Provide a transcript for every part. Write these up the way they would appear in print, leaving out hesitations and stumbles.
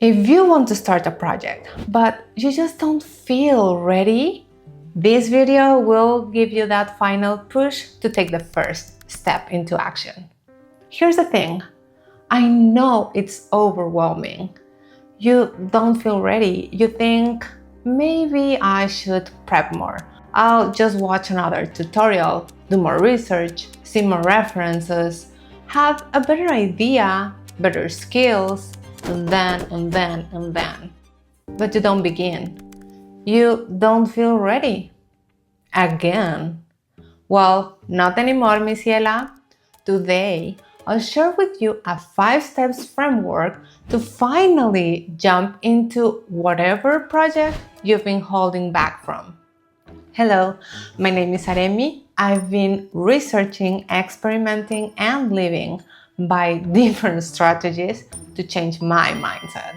If you want to start a project, but you just don't feel ready, this video will give you that final push to take the first step into action. Here's the thing, I know it's overwhelming. You don't feel ready. You think, maybe I should prep more. I'll just watch another tutorial, do more research, see more references, have a better idea, better skills, and then. But you don't begin. You don't feel ready. Again. Well, not anymore, Miss Yela. Today, I'll share with you a 5 steps framework to finally jump into whatever project you've been holding back from. Hello, my name is Aremi. I've been researching, experimenting, and living by different strategies to change my mindset.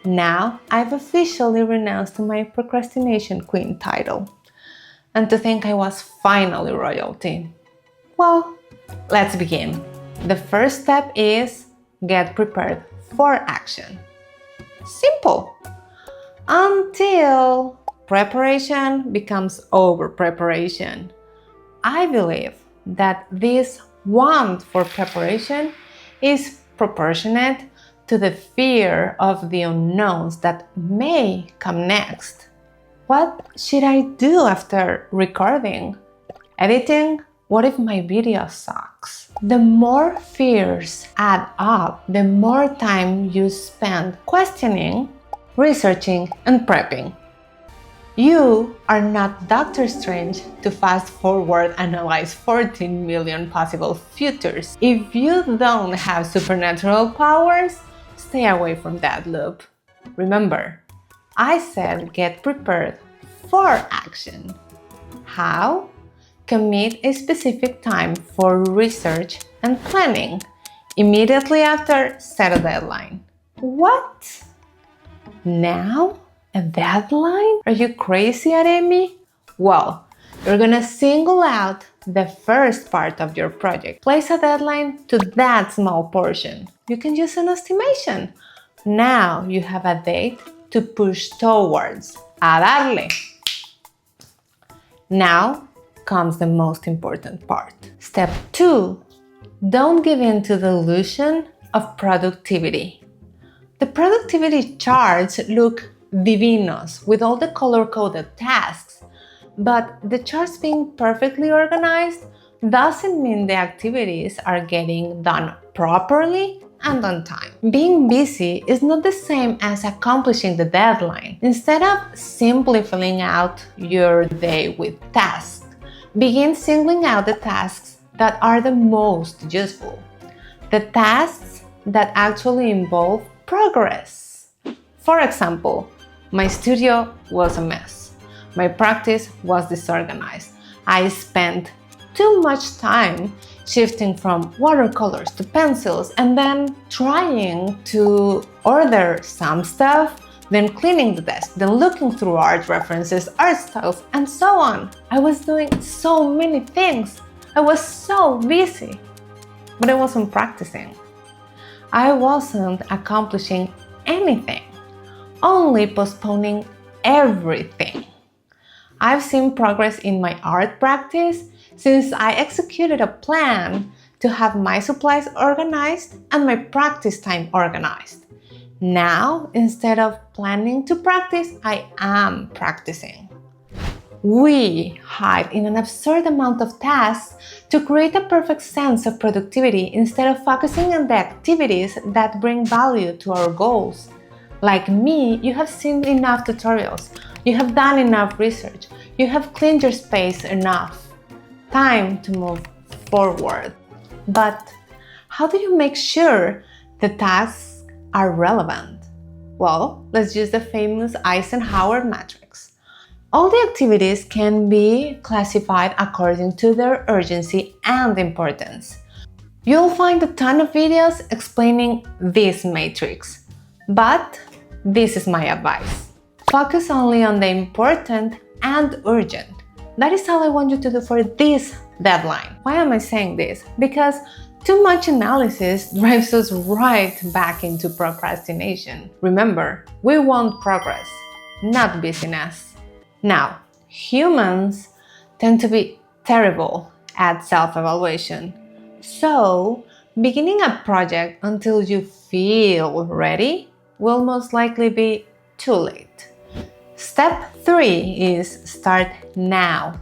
Now, I've officially renounced my procrastination queen title. And to think I was finally royalty. Well, let's begin. The first step is get prepared for action. Simple. Until preparation becomes over preparation. I believe that this want for preparation is proportionate to the fear of the unknowns that may come next. What should I do after recording? Editing? What if my video sucks? The more fears add up, the more time you spend questioning, researching, and prepping. You are not Doctor Strange to fast forward analyze 14 million possible futures. If you don't have supernatural powers, stay away from that loop. Remember, I said get prepared for action. How? Commit a specific time for research and planning. Immediately after, set a deadline. What? Now? A deadline? Are you crazy, Aremi? Well, you're gonna single out the first part of your project. Place a deadline to that small portion. You can use an estimation. Now you have a date to push towards. A darle! Now comes the most important part. Step 2. Don't give in to the illusion of productivity. The productivity charts look divinos with all the color-coded tasks, but the charts being perfectly organized doesn't mean the activities are getting done properly and on time. Being busy is not the same as accomplishing the deadline. Instead of simply filling out your day with tasks, begin singling out the tasks that are the most useful. The tasks that actually involve progress. For example, my studio was a mess. My practice was disorganized. I spent too much time shifting from watercolors to pencils and then trying to order some stuff, then cleaning the desk, then looking through art references, art styles, and so on. I was doing so many things. I was so busy, but I wasn't practicing. I wasn't accomplishing anything, only postponing everything. I've seen progress in my art practice since I executed a plan to have my supplies organized and my practice time organized. Now, instead of planning to practice, I am practicing. We hide in an absurd amount of tasks to create a perfect sense of productivity instead of focusing on the activities that bring value to our goals. Like me, you have seen enough tutorials, you have done enough research, you have cleaned your space enough. Time to move forward. But how do you make sure the tasks are relevant? Well, let's use the famous Eisenhower matrix. All the activities can be classified according to their urgency and importance. You'll find a ton of videos explaining this matrix, but this is my advice. Focus only on the important and urgent. That is all I want you to do for this deadline. Why am I saying this? Because Too much analysis drives us right back into procrastination. Remember, we want progress, not busyness. Now, humans tend to be terrible at self-evaluation. So, beginning a project until you feel ready will most likely be too late. Step 3 is start now.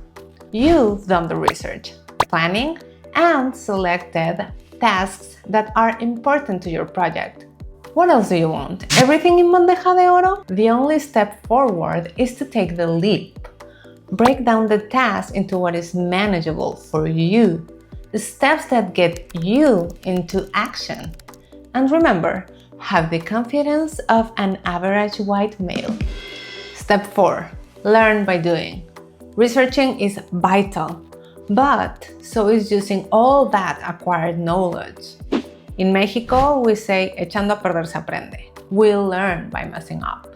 You've done the research, planning, and selected tasks that are important to your project. What else do you want? Everything in bandeja de oro? The only step forward is to take the leap. Break down the task into what is manageable for you, the steps that get you into action. And remember, have the confidence of an average white male. Step 4. Learn by doing. Researching is vital, but so is using all that acquired knowledge. In Mexico, we say echando a perder se aprende. We learn by messing up.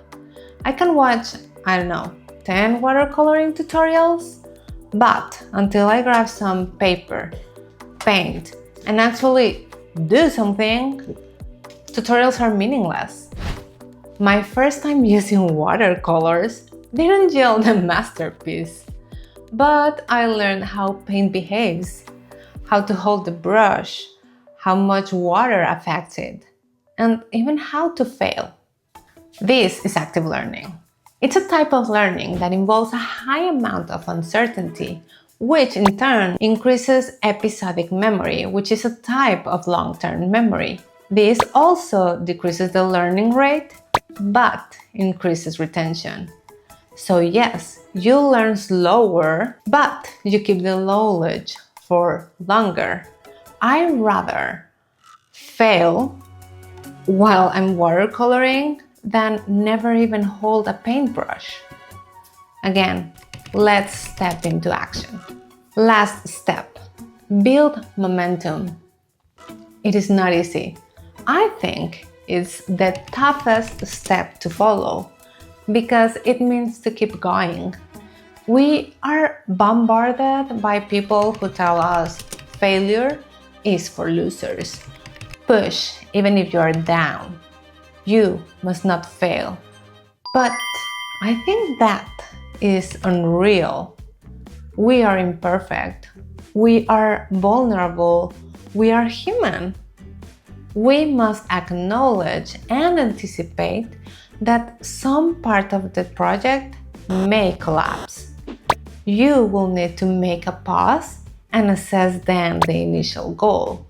I can watch, 10 watercoloring tutorials, but until I grab some paper, paint, and actually do something, tutorials are meaningless. My first time using watercolors didn't yield a masterpiece, but I learned how paint behaves, how to hold the brush, how much water affects it, and even how to fail. This is active learning. It's a type of learning that involves a high amount of uncertainty, which in turn increases episodic memory, which is a type of long-term memory. This also decreases the learning rate, but increases retention. So yes, you learn slower, but you keep the knowledge for longer. I'd rather fail while I'm watercoloring than never even hold a paintbrush. Again, let's step into action. Last step, build momentum. It is not easy. I think it's the toughest step to follow because it means to keep going. We are bombarded by people who tell us failure is for losers. Push even if you are down. You must not fail. But I think that is unreal. We are imperfect. We are vulnerable. We are human. We must acknowledge and anticipate that some part of the project may collapse. You will need to make a pause and assess then the initial goal.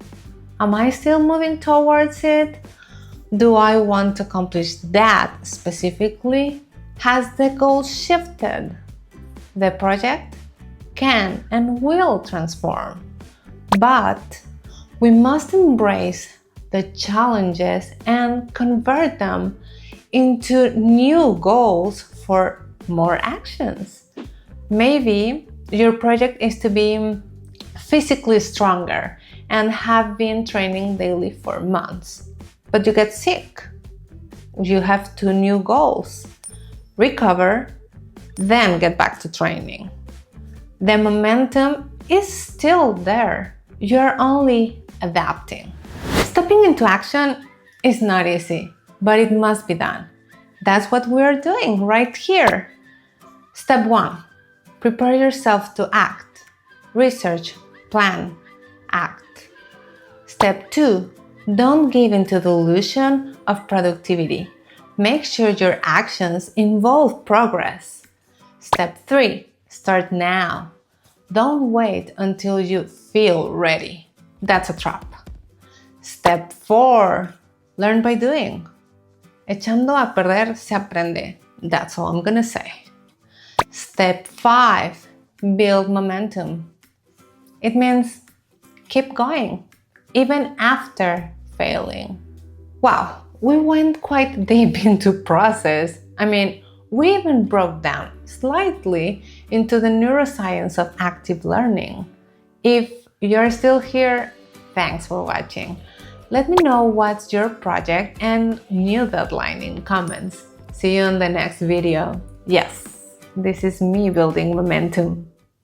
Am I still moving towards it? Do I want to accomplish that specifically? Has the goal shifted? The project can and will transform, but we must embrace the challenges and convert them into new goals for more actions. Maybe your project is to be physically stronger and have been training daily for months, but you get sick. You have 2 new goals. Recover, then get back to training. The momentum is still there. You're only adapting. Stepping into action is not easy, but it must be done. That's what we're doing right here. Step 1. Prepare yourself to act. Research, plan, act. Step 2. Don't give in to the illusion of productivity. Make sure your actions involve progress. Step 3. Start now. Don't wait until you feel ready. That's a trap. Step 4. Learn by doing. Echando a perder se aprende. That's all I'm gonna say. Step 5. Build momentum. It means keep going, even after failing. Wow, we went quite deep into process. We even broke down slightly into the neuroscience of active learning. If you're still here, thanks for watching. Let me know what's your project and new deadline in comments. See you in the next video. Yes, this is me building momentum.